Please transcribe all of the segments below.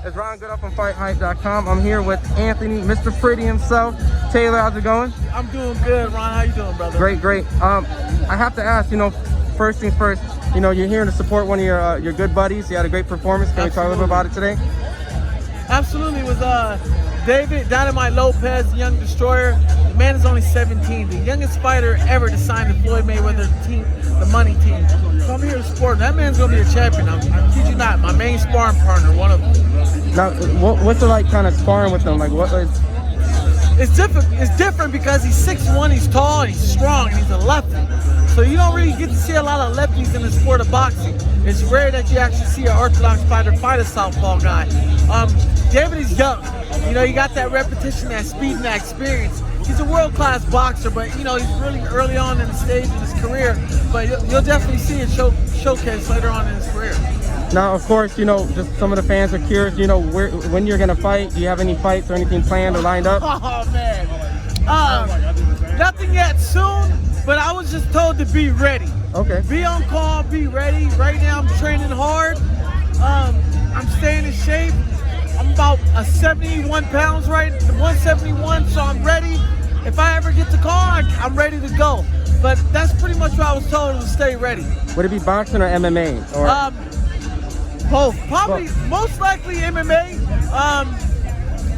It's Ron Goodup from FightHype.com. I'm here with Anthony, Mr. Pretty himself. Taylor, how's it going? I'm doing good, Ron. How you doing, brother? Great, great. I have to ask, first things first, you're here to support one of your good buddies. You had a great performance. Can we talk a little bit about it today? Absolutely. It was David Dynamite Lopez, Young Destroyer. The man is only 17, the youngest fighter ever to sign the Floyd Mayweather team, the money team. So I'm here to support him. That man's gonna be a champion. I kid you not. My main sparring partner, one of them. Now, what's it like kind of sparring with him? Like, what is? It's different because he's 6'1", he's tall, and he's strong, and he's a lefty. So you don't really get to see a lot of lefties in the sport of boxing. It's rare that you actually see an orthodox fighter fight a southpaw guy. David is young. You got that repetition, that speed, and that experience. He's a world-class boxer, but he's really early on in the stage of his career. But you'll definitely see it showcase later on in his career. Now, of course, just some of the fans are curious, when you're gonna fight. Do you have any fights or anything planned or lined up? Oh man, nothing yet. Soon, but I was just told to be ready. Okay. Be on call, be ready. Right now, I'm training hard. I'm staying in shape. I'm about 71 pounds, right? 171, so I'm ready. If I ever get the call, I'm ready to go. But that's pretty much what I was told, to stay ready. Would it be boxing or MMA? Or both. Probably, most likely MMA.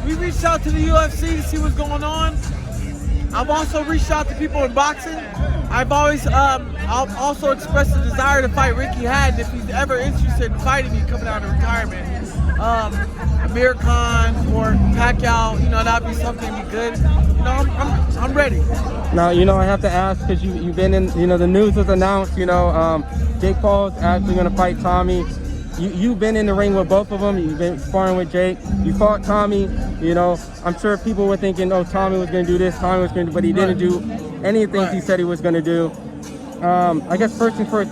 We reached out to the UFC to see what's going on. I've also reached out to people in boxing. I've also expressed a desire to fight Ricky Hatton if he's ever interested in fighting me coming out of retirement. Amir Khan or Pacquiao, that'd be something that'd be good. I'm ready. Now, I have to ask, because you've been in, the news was announced, Jake Paul's actually going to fight Tommy. You've been in the ring with both of them. You've been sparring with Jake. You fought Tommy. I'm sure people were thinking, oh, Tommy was going to do this, Tommy was going to, but he didn't do any of the things he said he was going to do. I guess first and first,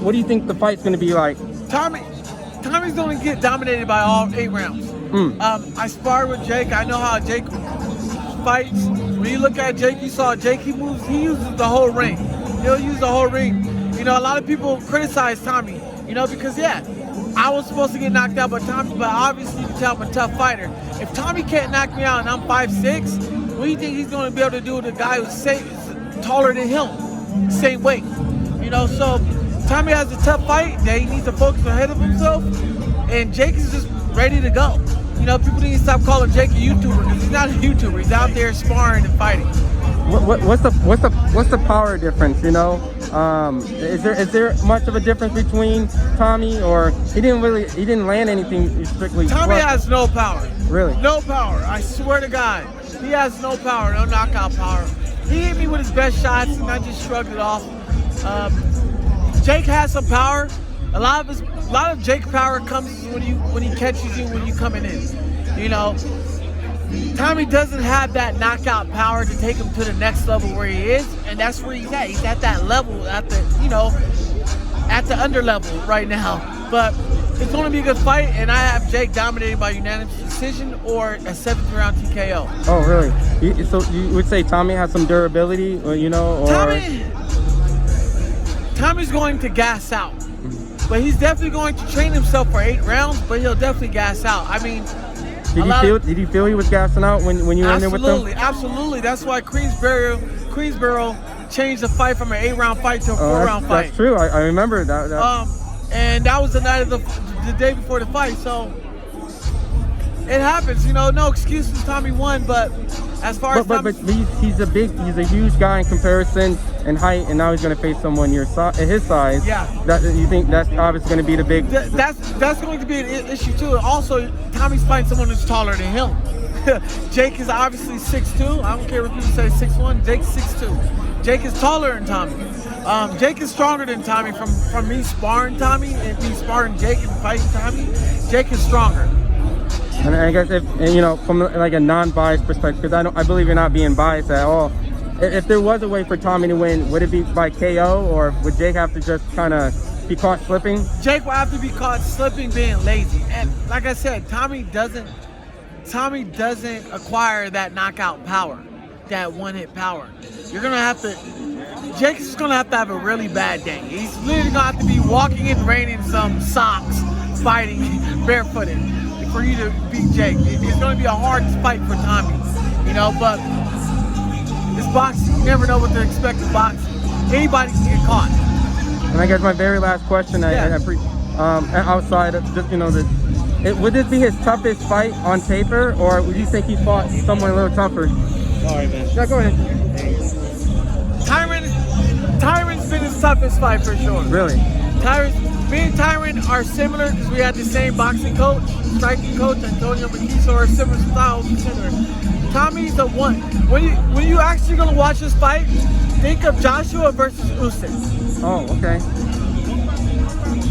what do you think the fight's going to be like? Tommy's going to get dominated by all 8 rounds. I sparred with Jake. I know how Jake fights. When you look at Jake, you saw Jake, he uses the whole ring. He'll use the whole ring. A lot of people criticize Tommy, because I was supposed to get knocked out by Tommy, but obviously you can tell I'm a tough fighter. If Tommy can't knock me out and I'm 5'6", what do you think he's going to be able to do with a guy who's taller than him, same weight? So Tommy has a tough fight that he needs to focus ahead of himself, and Jake is just ready to go. People need to stop calling Jake a YouTuber, because he's not a YouTuber. He's out there sparring and fighting. What's the power difference? Is there much of a difference between Tommy, or he didn't land anything strictly? Tommy has no power. Really? No power. I swear to God, he has no power, no knockout power. He hit me with his best shots, and I just shrugged it off. Jake has some power. A lot of Jake's power comes when he catches you when you coming in. Tommy doesn't have that knockout power to take him to the next level where he is, and that's where he's at. He's at that level, at the under level right now. But it's going to be a good fight, and I have Jake dominated by unanimous decision or a 7th round TKO. Oh, really? So you would say Tommy has some durability, or? Tommy's going to gas out, but he's definitely going to train himself for 8 rounds, but he'll definitely gas out. I mean, did you feel he was gassing out when you were in there with him? Absolutely. That's why Queensboro changed the fight from an 8-round fight to a 4-round fight. That's true. I remember that. And that was the night of the day before the fight. So it happens. No excuses. Tommy won, but as far as he's a huge guy in comparison in height, and now he's going to face someone his size. Yeah. You think that's obviously going to be the big? That's going to be an issue too. Also, Tommy's fighting someone who's taller than him. Jake is obviously 6'2". I don't care if people say 6'1". Jake's 6'2". Jake is taller than Tommy. Jake is stronger than Tommy. From me sparring Tommy and me sparring Jake and fighting Tommy, Jake is stronger. And I guess from like a non-biased perspective, because I believe you're not being biased at all. If there was a way for Tommy to win, would it be by KO, or would Jake have to just kind of be caught slipping? Jake will have to be caught slipping, being lazy. And like I said, Tommy doesn't acquire that knockout power, that one-hit power. Jake's just gonna have to have a really bad day. He's literally gonna have to be walking in rain in some socks, fighting barefooted for you to beat Jake. It's going to be a hard fight for Tommy, you know, but it's boxing. You never know what to expect in boxing. Anybody can get caught. And I guess my very last question, outside of just, you know, would this be his toughest fight on paper, or would you think he fought someone a little tougher? Sorry, man. Yeah, go ahead. Tyron's been his toughest fight for sure. Really? Me and Tyron are similar because we had the same boxing coach, striking coach, Antonio McKee, so our similar styles are similar. Tommy's the one. When you actually gonna watch this fight, think of Joshua versus Usyk. Oh, okay.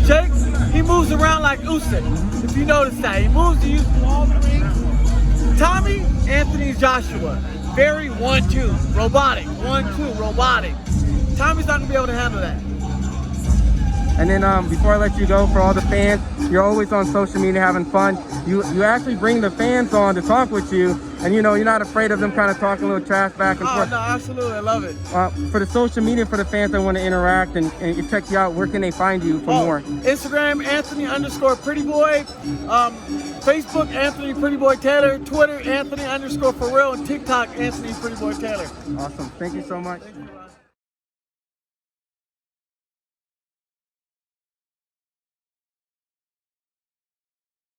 Jake, he moves around like Usyk. If you notice that, he moves to use all the rings. Tommy, Anthony's Joshua, very 1-2, robotic, 1-2, robotic. Tommy's not gonna be able to handle that. And then before I let you go, for all the fans, you're always on social media having fun. You actually bring the fans on to talk with you, and you know, you're not afraid of them kind of talking a little trash back and forth. Oh, no, absolutely, I love it. For the social media, for the fans that want to interact and check you out, where can they find you for more? Instagram, Anthony_PrettyBoy. Facebook, Anthony Pretty Boy Taylor. Twitter, Anthony_for real. And TikTok, Anthony Pretty Boy Taylor. Awesome. Thank you so much. Thank you, Ron.